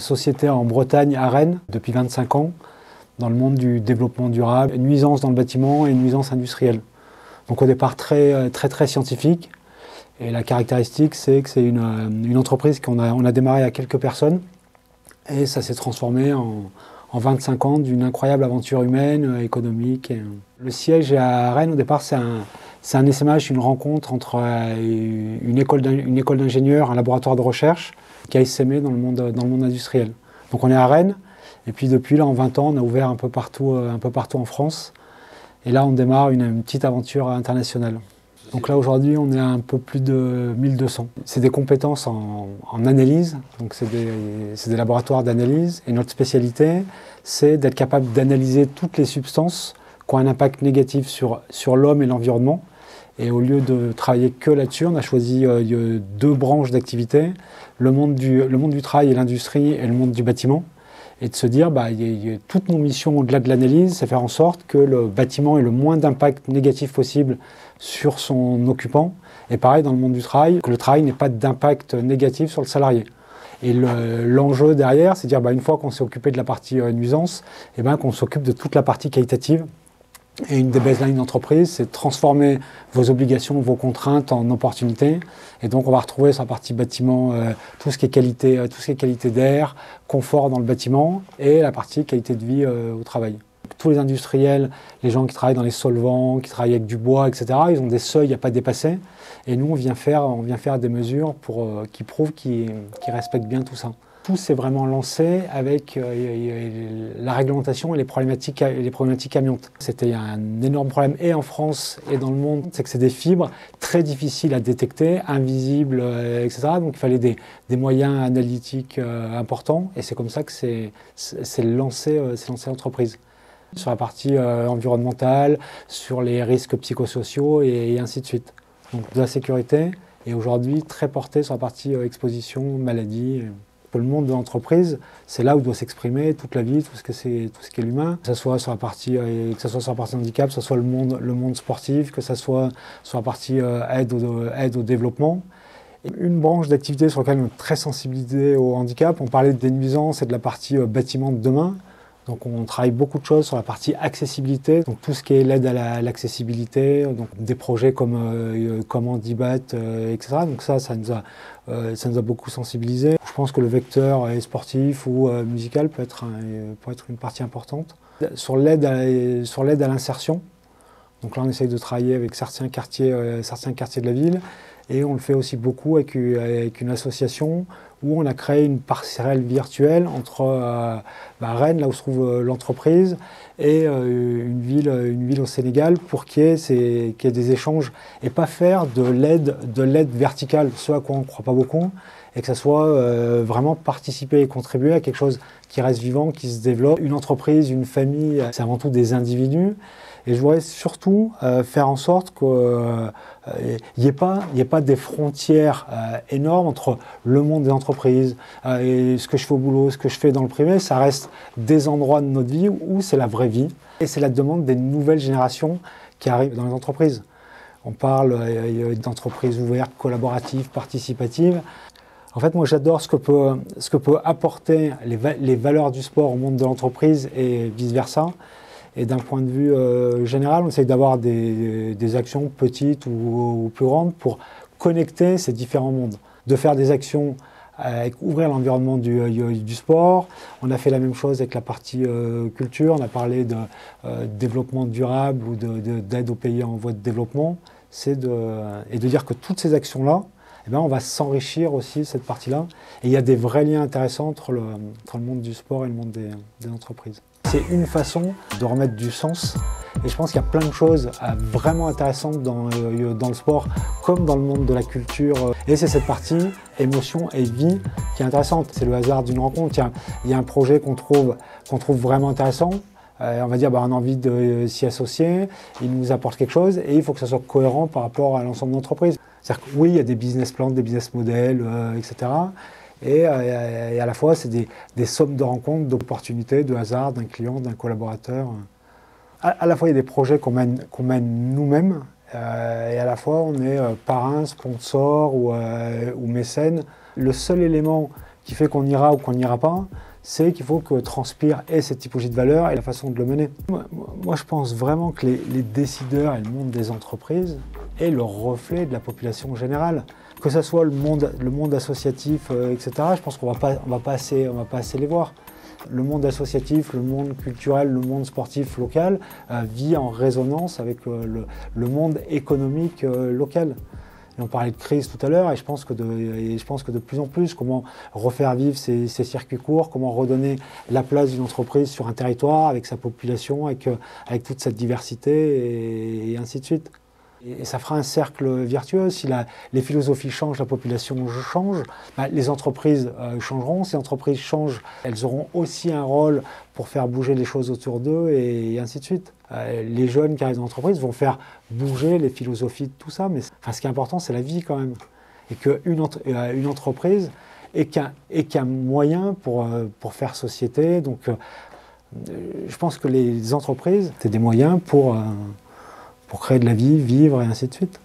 société en Bretagne, à Rennes, depuis 25 ans, dans le monde du développement durable, une nuisance dans le bâtiment et une nuisance industrielle. Donc au départ très scientifique. Et la caractéristique, c'est que c'est une entreprise qu'on a démarré à quelques personnes. Et ça s'est transformé en 25 ans d'une incroyable aventure humaine, économique. Le siège à Rennes, au départ, c'est un SMH, une rencontre entre une école d'ingénieurs, un laboratoire de recherche qui a essaimé dans le monde industriel. Donc on est à Rennes, et puis depuis là, en 20 ans, on a ouvert un peu partout en France. Et là, on démarre une petite aventure internationale. Donc là, aujourd'hui, on est à un peu plus de 1200. C'est des compétences en analyse, donc c'est des laboratoires d'analyse. Et notre spécialité, c'est d'être capable d'analyser toutes les substances qui ont un impact négatif sur l'homme et l'environnement. Et au lieu de travailler que là-dessus, on a choisi deux branches d'activité, le monde du travail et l'industrie et le monde du bâtiment. Et de se dire, toutes nos missions au-delà de l'analyse, c'est faire en sorte que le bâtiment ait le moins d'impact négatif possible sur son occupant. Et pareil dans le monde du travail, que le travail n'ait pas d'impact négatif sur le salarié. Et l'enjeu derrière, c'est de dire, une fois qu'on s'est occupé de la partie nuisance, qu'on s'occupe de toute la partie qualitative. Et une des baselines d'entreprise, c'est de transformer vos obligations, vos contraintes en opportunités. Et donc, on va retrouver sur la partie bâtiment tout ce qui est qualité d'air, confort dans le bâtiment et la partie qualité de vie au travail. Tous les industriels, les gens qui travaillent dans les solvants, qui travaillent avec du bois, etc., ils ont des seuils à pas dépasser. Et nous, on vient faire des mesures qui prouvent qu'ils respectent bien tout ça. Tout s'est vraiment lancé avec la réglementation et les problématiques amiantes. C'était un énorme problème et en France et dans le monde, c'est que c'est des fibres très difficiles à détecter, invisibles, etc. Donc il fallait des moyens analytiques importants et c'est comme ça que c'est lancé l'entreprise. Sur la partie environnementale, sur les risques psychosociaux et ainsi de suite. Donc de la sécurité et aujourd'hui très porté sur la partie exposition, maladie. Le monde de l'entreprise, c'est là où doit s'exprimer toute la vie, tout ce qui est l'humain, que ce soit sur la partie handicap, que ce soit le monde sportif, que ce soit sur la partie aide au développement. Une branche d'activité sur laquelle on est très sensibilisé au handicap, on parlait des nuisances et de la partie bâtiment de demain. Donc on travaille beaucoup de choses sur la partie accessibilité, donc tout ce qui est l'aide à l'accessibilité, donc des projets comme Handibat, etc. Donc ça nous a beaucoup sensibilisés. Je pense que le vecteur sportif ou musical peut être une partie importante. Sur l'aide à l'insertion, donc là on essaye de travailler avec certains quartiers de la ville et on le fait aussi beaucoup avec une association où on a créé une passerelle virtuelle entre Rennes, là où se trouve l'entreprise, et une ville au Sénégal pour qu'il y ait des échanges et pas faire de l'aide verticale, ce à quoi on ne croit pas beaucoup, et que ça soit vraiment participer et contribuer à quelque chose qui reste vivant, qui se développe. Une entreprise, une famille, c'est avant tout des individus. Et je voudrais surtout faire en sorte qu'il n'y ait pas des frontières énormes entre le monde des entreprises et ce que je fais au boulot, ce que je fais dans le privé. Ça reste des endroits de notre vie où c'est la vraie vie. Et c'est la demande des nouvelles générations qui arrivent dans les entreprises. On parle d'entreprises ouvertes, collaboratives, participatives. En fait, moi, j'adore ce que peut apporter les valeurs du sport au monde de l'entreprise et vice-versa. Et d'un point de vue général, on essaie d'avoir des actions petites ou plus grandes pour connecter ces différents mondes. De faire des actions avec ouvrir l'environnement du sport. On a fait la même chose avec la partie culture. On a parlé de développement durable ou d'aide aux pays en voie de développement. Et de dire que toutes ces actions-là, on va s'enrichir aussi de cette partie-là. Et il y a des vrais liens intéressants entre le monde du sport et le monde des entreprises. C'est une façon de remettre du sens. Et je pense qu'il y a plein de choses vraiment intéressantes dans le sport, comme dans le monde de la culture. Et c'est cette partie émotion et vie qui est intéressante. C'est le hasard d'une rencontre. Il y a un projet qu'on trouve vraiment intéressant. On va dire on a envie de s'y associer, il nous apporte quelque chose et il faut que ça soit cohérent par rapport à l'ensemble de l'entreprise. C'est-à-dire que oui, il y a des business plans, des business models, etc. Et à la fois, c'est des sommes de rencontres, d'opportunités, de hasard, d'un client, d'un collaborateur. À la fois, il y a des projets qu'on mène nous-mêmes, et à la fois, on est parrain, sponsor ou mécène. Le seul élément qui fait qu'on ira ou qu'on n'ira pas, c'est qu'il faut que Transpire ait cette typologie de valeur et la façon de le mener. Moi, je pense vraiment que les décideurs et le monde des entreprises est le reflet de la population générale. Que ce soit le monde associatif, etc., je pense qu'on va pas assez les voir. Le monde associatif, le monde culturel, le monde sportif local vit en résonance avec le monde économique local. Et on parlait de crise tout à l'heure et je pense que de plus en plus, comment refaire vivre ces circuits courts, comment redonner la place d'une entreprise sur un territoire avec sa population, avec toute cette diversité et ainsi de suite. Et ça fera un cercle vertueux. Si les philosophies changent, la population change, les entreprises changeront. Si les entreprises changent, elles auront aussi un rôle pour faire bouger les choses autour d'eux et ainsi de suite. Les jeunes qui arrivent dans l'entreprise vont faire bouger les philosophies de tout ça. Mais ce qui est important, c'est la vie quand même. Et qu'une entreprise ait qu'un moyen pour faire société. Donc je pense que les entreprises, c'est des moyens pour créer de la vie, vivre et ainsi de suite.